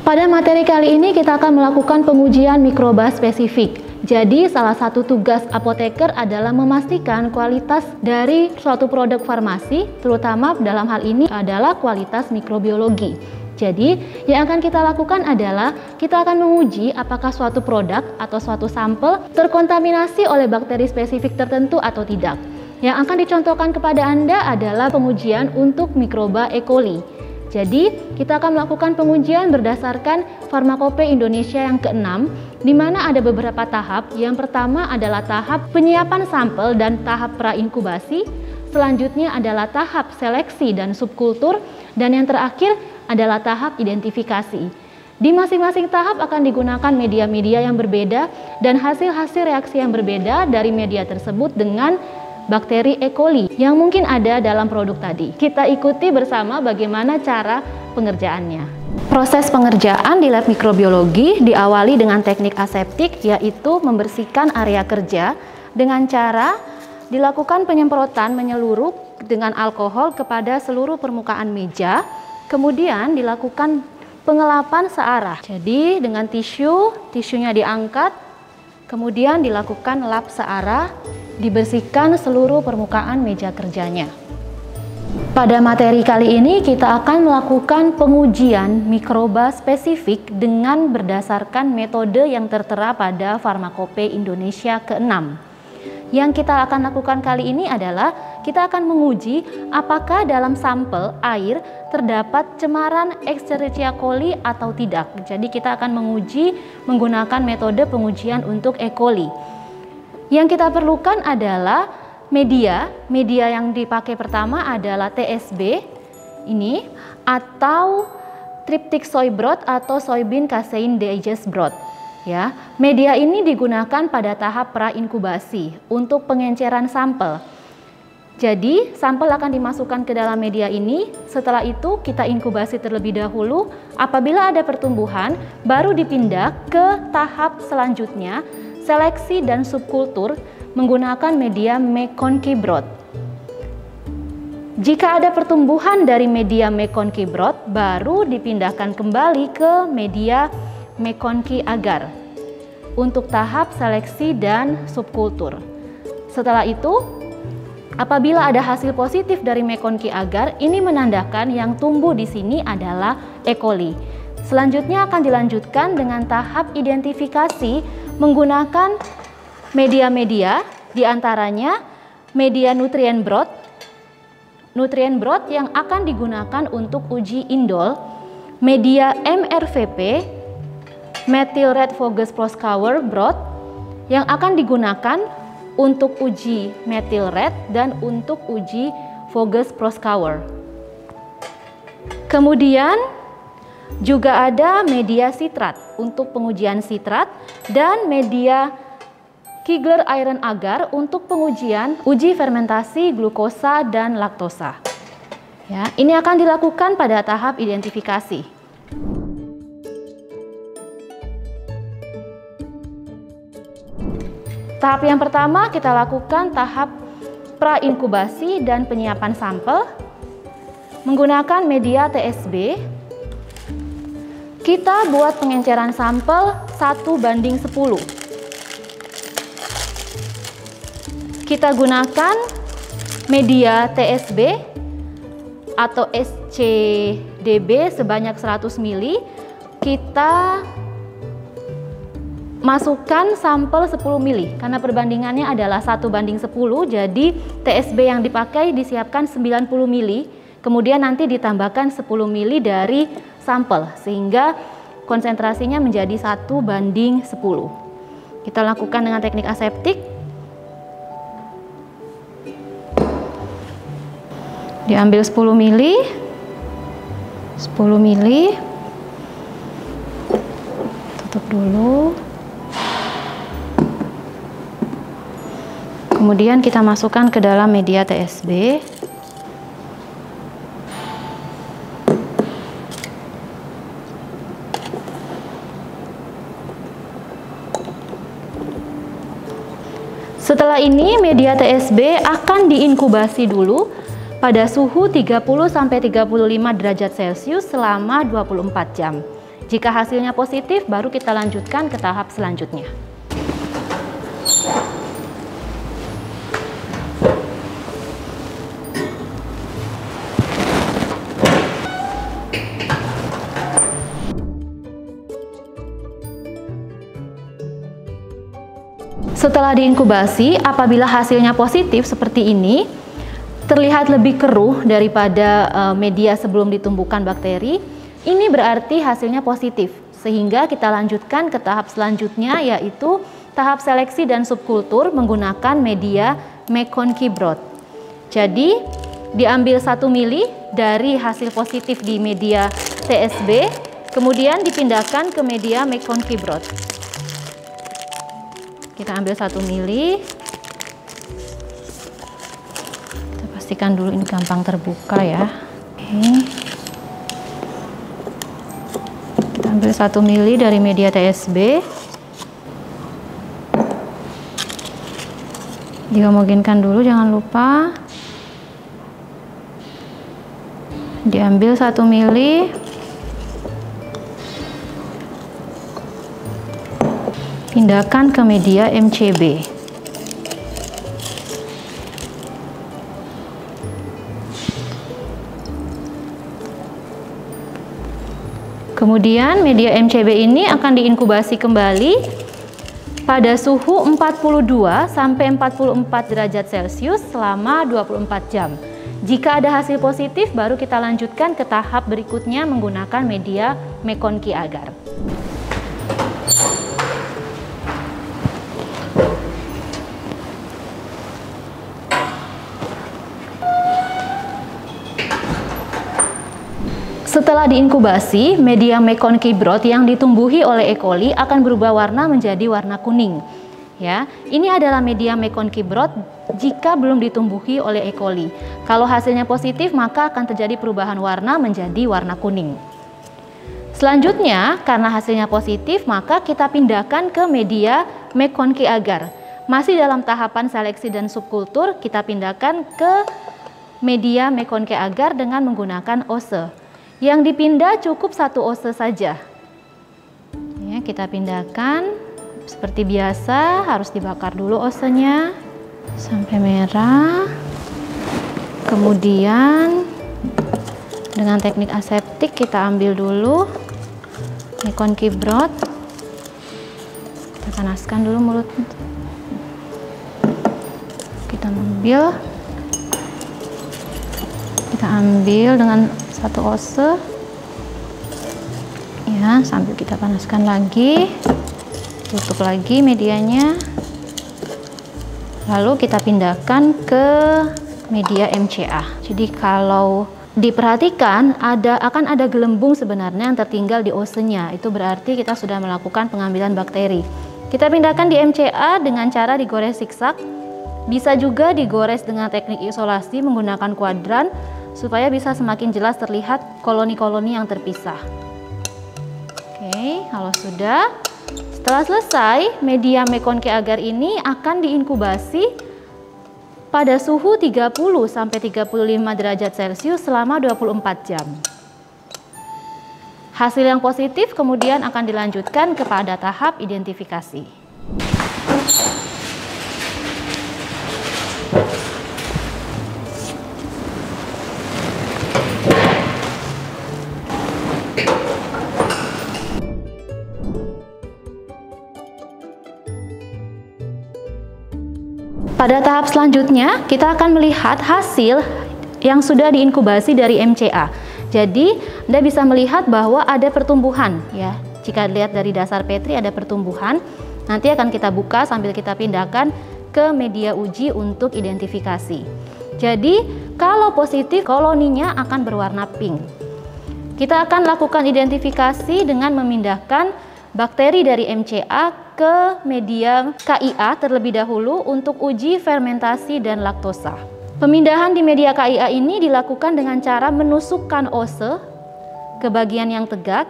Pada materi kali ini kita akan melakukan pengujian mikroba spesifik. Jadi salah satu tugas apoteker adalah memastikan kualitas dari suatu produk farmasi, terutama dalam hal ini adalah kualitas mikrobiologi. Jadi yang akan kita lakukan adalah kita akan menguji apakah suatu produk atau suatu sampel terkontaminasi oleh bakteri spesifik tertentu atau tidak. Yang akan dicontohkan kepada Anda adalah pengujian untuk mikroba E. coli. Jadi, kita akan melakukan pengujian berdasarkan Farmakope Indonesia yang ke-6, di mana ada beberapa tahap. Yang pertama adalah tahap penyiapan sampel dan tahap pra-inkubasi. Selanjutnya adalah tahap seleksi dan subkultur. Dan yang terakhir adalah tahap identifikasi. Di masing-masing tahap akan digunakan media-media yang berbeda dan hasil-hasil reaksi yang berbeda dari media tersebut dengan bakteri E. coli yang mungkin ada dalam produk tadi. Kita ikuti bersama bagaimana cara pengerjaannya. Proses pengerjaan di lab mikrobiologi diawali dengan teknik aseptik, yaitu membersihkan area kerja dengan cara dilakukan penyemprotan menyeluruh dengan alkohol kepada seluruh permukaan meja, kemudian dilakukan pengelapan searah. Jadi dengan tisunya diangkat, kemudian dilakukan lap searah, dibersihkan seluruh permukaan meja kerjanya. Pada materi kali ini kita akan melakukan pengujian mikroba spesifik dengan berdasarkan metode yang tertera pada Farmakope Indonesia ke-6. Yang kita akan lakukan kali ini adalah kita akan menguji apakah dalam sampel air terdapat cemaran Escherichia coli atau tidak. Jadi kita akan menguji menggunakan metode pengujian untuk E. coli. Yang kita perlukan adalah media yang dipakai pertama adalah TSB ini atau Triptic Soy Broth atau Soybean Casein Digest Broth. Ya, media ini digunakan pada tahap pra-inkubasi untuk pengenceran sampel. Jadi, sampel akan dimasukkan ke dalam media ini, setelah itu kita inkubasi terlebih dahulu. Apabila ada pertumbuhan, baru dipindah ke tahap selanjutnya, seleksi dan subkultur menggunakan media McConkey broth. Jika ada pertumbuhan dari media McConkey broth, baru dipindahkan kembali ke media McConkey agar untuk tahap seleksi dan subkultur. Setelah itu, apabila ada hasil positif dari McConkey agar, ini menandakan yang tumbuh di sini adalah E. coli. Selanjutnya akan dilanjutkan dengan tahap identifikasi menggunakan media-media, diantaranya media nutrien broth yang akan digunakan untuk uji indol, media MRVP, methyl red Voges Proskauer broth yang akan digunakan untuk uji methyl red dan untuk uji Voges Proskauer. Kemudian juga ada media sitrat untuk pengujian sitrat dan media Kigler Iron agar untuk pengujian uji fermentasi glukosa dan laktosa. Ya, ini akan dilakukan pada tahap identifikasi. Tahap yang pertama kita lakukan tahap pra-inkubasi dan penyiapan sampel menggunakan media TSB. Kita buat pengenceran sampel 1:10. Kita gunakan media TSB atau SCDB sebanyak 100 ml. Kita masukkan sampel 10 ml karena perbandingannya adalah 1:10. Jadi TSB yang dipakai disiapkan 90 ml. Kemudian nanti ditambahkan 10 ml dari sampel sehingga konsentrasinya menjadi 1:10. Kita lakukan dengan teknik aseptik. Diambil 10 ml. 10 ml. Tutup dulu. Kemudian kita masukkan ke dalam media TSB. Setelah ini media TSB akan diinkubasi dulu pada suhu 30–35 derajat Celcius selama 24 jam. Jika hasilnya positif, baru kita lanjutkan ke tahap selanjutnya. Setelah diinkubasi, apabila hasilnya positif seperti ini, terlihat lebih keruh daripada media sebelum ditumbuhkan bakteri, ini berarti hasilnya positif. Sehingga kita lanjutkan ke tahap selanjutnya, yaitu tahap seleksi dan subkultur menggunakan media McConkey broth. Jadi, diambil 1 mili dari hasil positif di media TSB, kemudian dipindahkan ke media McConkey broth. Kita ambil 1 mili. Kita pastikan dulu ini gampang terbuka ya. Oke. Kita ambil 1 mili dari media TSB. Dihomogenkan dulu, jangan lupa. Diambil 1 mili. Pindahkan ke media MCB. Kemudian media MCB ini akan diinkubasi kembali pada suhu 42 sampai 44 derajat Celcius selama 24 jam. Jika ada hasil positif, baru kita lanjutkan ke tahap berikutnya menggunakan media McConkey agar. Setelah diinkubasi, media McConkey broth yang ditumbuhi oleh E. coli akan berubah warna menjadi warna kuning. Ya, ini adalah media McConkey broth jika belum ditumbuhi oleh E. coli. Kalau hasilnya positif, maka akan terjadi perubahan warna menjadi warna kuning. Selanjutnya, karena hasilnya positif, maka kita pindahkan ke media McConkey agar. Masih dalam tahapan seleksi dan subkultur, kita pindahkan ke media McConkey agar dengan menggunakan ose. Yang dipindah cukup 1 ose saja. Ya, kita pindahkan seperti biasa, harus dibakar dulu osenya sampai merah. Kemudian dengan teknik aseptik kita ambil dulu McConkey broth. Kita panaskan dulu mulut. Kita ambil dengan 1 ose ya, sambil kita panaskan lagi, tutup lagi medianya, lalu kita pindahkan ke media MCA. Jadi kalau diperhatikan akan ada gelembung sebenarnya yang tertinggal di osenya, itu berarti kita sudah melakukan pengambilan bakteri. Kita pindahkan di MCA dengan cara digores zigzag, bisa juga digores dengan teknik isolasi menggunakan kuadran, supaya bisa semakin jelas terlihat koloni-koloni yang terpisah. Oke, kalau setelah selesai, media McConkey agar ini akan diinkubasi pada suhu 30 sampai 35 derajat Celcius selama 24 jam. Hasil yang positif kemudian akan dilanjutkan kepada tahap identifikasi. Pada tahap selanjutnya, kita akan melihat hasil yang sudah diinkubasi dari MCA. Jadi, Anda bisa melihat bahwa ada pertumbuhan ya. Jika dilihat dari dasar Petri ada pertumbuhan, nanti akan kita buka sambil kita pindahkan ke media uji untuk identifikasi. Jadi, kalau positif, koloninya akan berwarna pink. Kita akan lakukan identifikasi dengan memindahkan bakteri dari MCA ke media KIA terlebih dahulu untuk uji fermentasi dan laktosa. Pemindahan di media KIA ini dilakukan dengan cara menusukkan ose ke bagian yang tegak.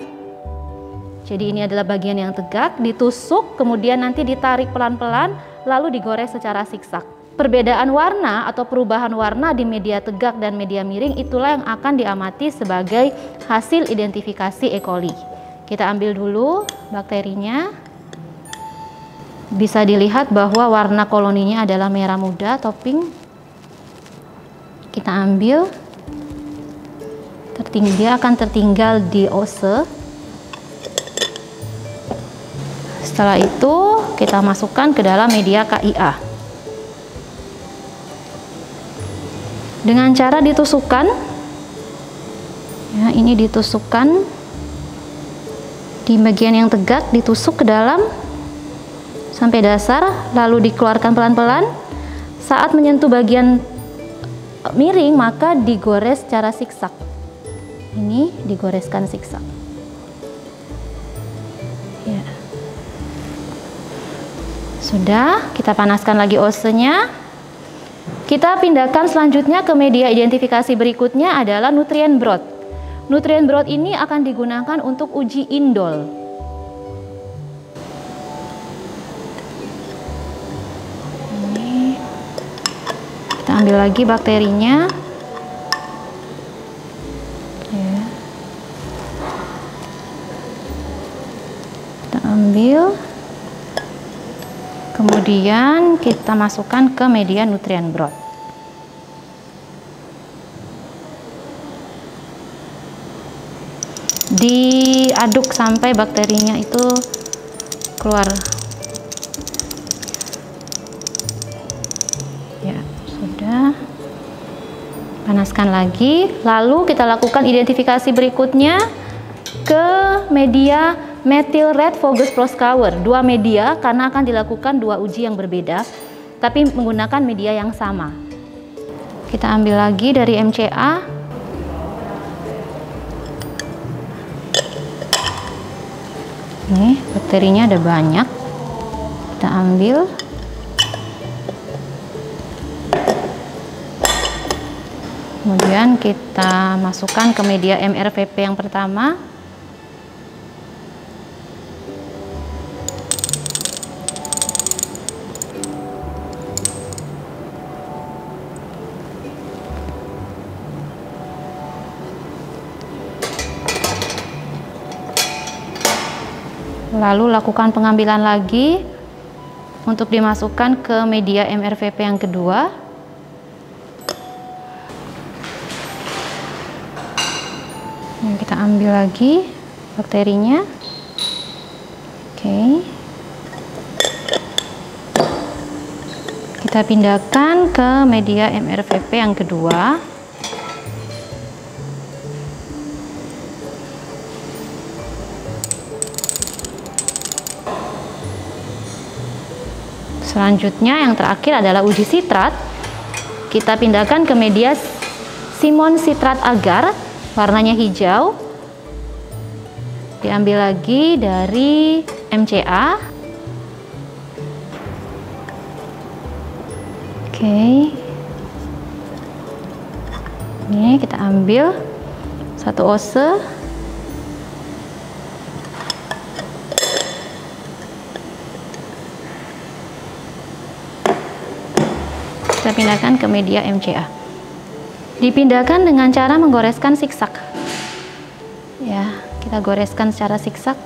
Jadi ini adalah bagian yang tegak, ditusuk, kemudian nanti ditarik pelan-pelan, lalu digoreng secara zigzag. Perbedaan warna atau perubahan warna di media tegak dan media miring itulah yang akan diamati sebagai hasil identifikasi E. coli. Kita ambil dulu bakterinya. Bisa dilihat bahwa warna koloninya adalah merah muda, topping. Kita ambil, dia akan tertinggal di ose. Setelah itu kita masukkan ke dalam media KIA dengan cara ditusukkan. Ya, ini ditusukkan di bagian yang tegak, ditusuk ke dalam sampai dasar, lalu dikeluarkan pelan-pelan. Saat menyentuh bagian miring, maka digores secara siksak. Ini digoreskan siksak. Ya. Sudah, kita panaskan lagi osenya. Kita pindahkan selanjutnya ke media identifikasi berikutnya adalah nutrien broth. Nutrien broth ini akan digunakan untuk uji indol. Ini kita ambil lagi bakterinya. Ya. Kita ambil, kemudian kita masukkan ke media nutrien broth. Diaduk sampai bakterinya itu keluar. Ya, sudah. Panaskan lagi, lalu kita lakukan identifikasi berikutnya ke media methyl red Voges Proskauer. Dua media karena akan dilakukan dua uji yang berbeda, tapi menggunakan media yang sama. Kita ambil lagi dari MCA. Nih, bakterinya ada banyak. Kita ambil. Kemudian kita masukkan ke media MRVP yang pertama. Lalu lakukan pengambilan lagi untuk dimasukkan ke media MRVP yang kedua. Nah, kita ambil lagi bakterinya. Oke. Kita pindahkan ke media MRVP yang kedua. Selanjutnya yang terakhir adalah uji sitrat. Kita pindahkan ke media Simon sitrat agar, warnanya hijau. Diambil lagi dari MCA. Oke. Ini kita ambil satu ose. Kita pindahkan ke media MCA. Dipindahkan dengan cara menggoreskan siksak. Ya, kita goreskan secara siksak.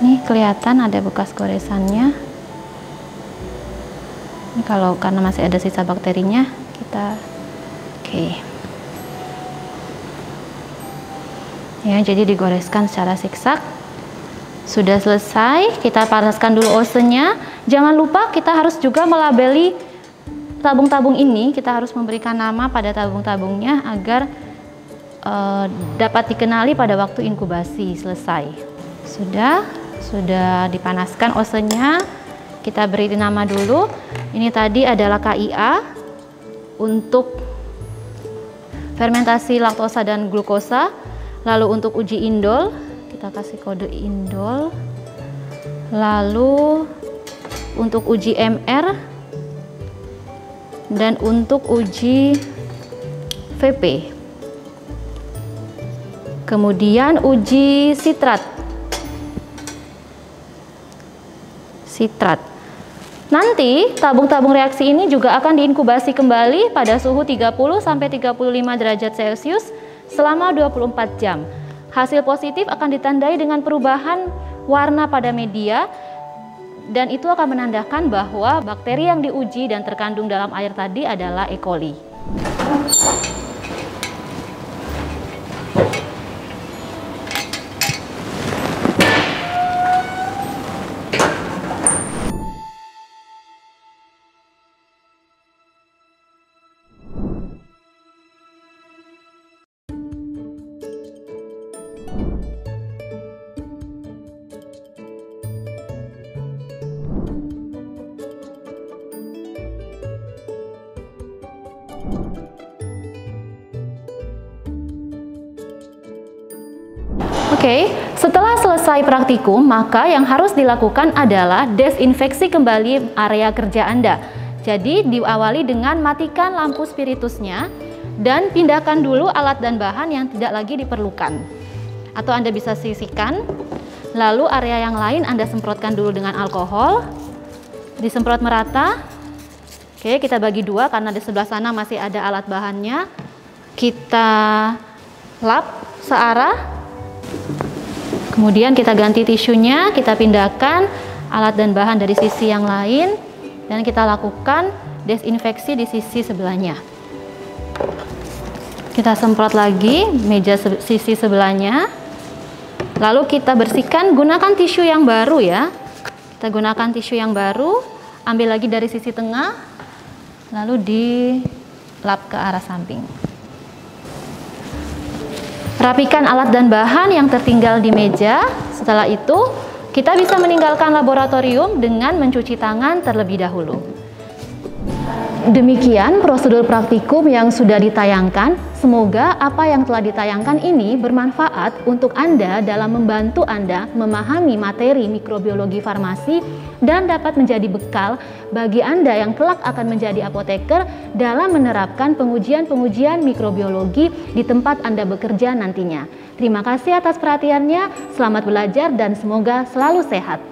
Ini kelihatan ada bekas goresannya. Ini kalau karena masih ada sisa bakterinya, kita oke. Ya, jadi digoreskan secara siksak. Sudah selesai, kita panaskan dulu osenya. Jangan lupa kita harus juga melabeli tabung-tabung ini. Kita harus memberikan nama pada tabung-tabungnya agar dapat dikenali pada waktu inkubasi selesai. Sudah dipanaskan osenya. Kita beri nama dulu. Ini tadi adalah KIA untuk fermentasi laktosa dan glukosa. Lalu untuk uji indol, kita kasih kode indol. Lalu untuk uji MR dan untuk uji VP. Kemudian uji sitrat. Nanti tabung-tabung reaksi ini juga akan diinkubasi kembali pada suhu 30 sampai 35 derajat Celcius selama 24 jam. Hasil positif akan ditandai dengan perubahan warna pada media, dan itu akan menandakan bahwa bakteri yang diuji dan terkandung dalam air tadi adalah E. coli. Oke, setelah selesai praktikum, maka yang harus dilakukan adalah desinfeksi kembali area kerja Anda. Jadi diawali dengan matikan lampu spiritusnya dan pindahkan dulu alat dan bahan yang tidak lagi diperlukan. Atau Anda bisa sisihkan, lalu area yang lain Anda semprotkan dulu dengan alkohol, disemprot merata. Oke, kita bagi dua karena di sebelah sana masih ada alat bahannya. Kita lap searah. Kemudian kita ganti tisunya, kita pindahkan alat dan bahan dari sisi yang lain, dan kita lakukan desinfeksi di sisi sebelahnya. Kita semprot lagi meja sisi sebelahnya, lalu kita bersihkan, gunakan tisu yang baru ya. Kita gunakan tisu yang baru, ambil lagi dari sisi tengah, lalu dilap ke arah samping. Rapikan alat dan bahan yang tertinggal di meja. Setelah itu, kita bisa meninggalkan laboratorium dengan mencuci tangan terlebih dahulu. Demikian prosedur praktikum yang sudah ditayangkan. Semoga apa yang telah ditayangkan ini bermanfaat untuk Anda dalam membantu Anda memahami materi mikrobiologi farmasi dan dapat menjadi bekal bagi Anda yang kelak akan menjadi apoteker dalam menerapkan pengujian-pengujian mikrobiologi di tempat Anda bekerja nantinya. Terima kasih atas perhatiannya, selamat belajar dan semoga selalu sehat.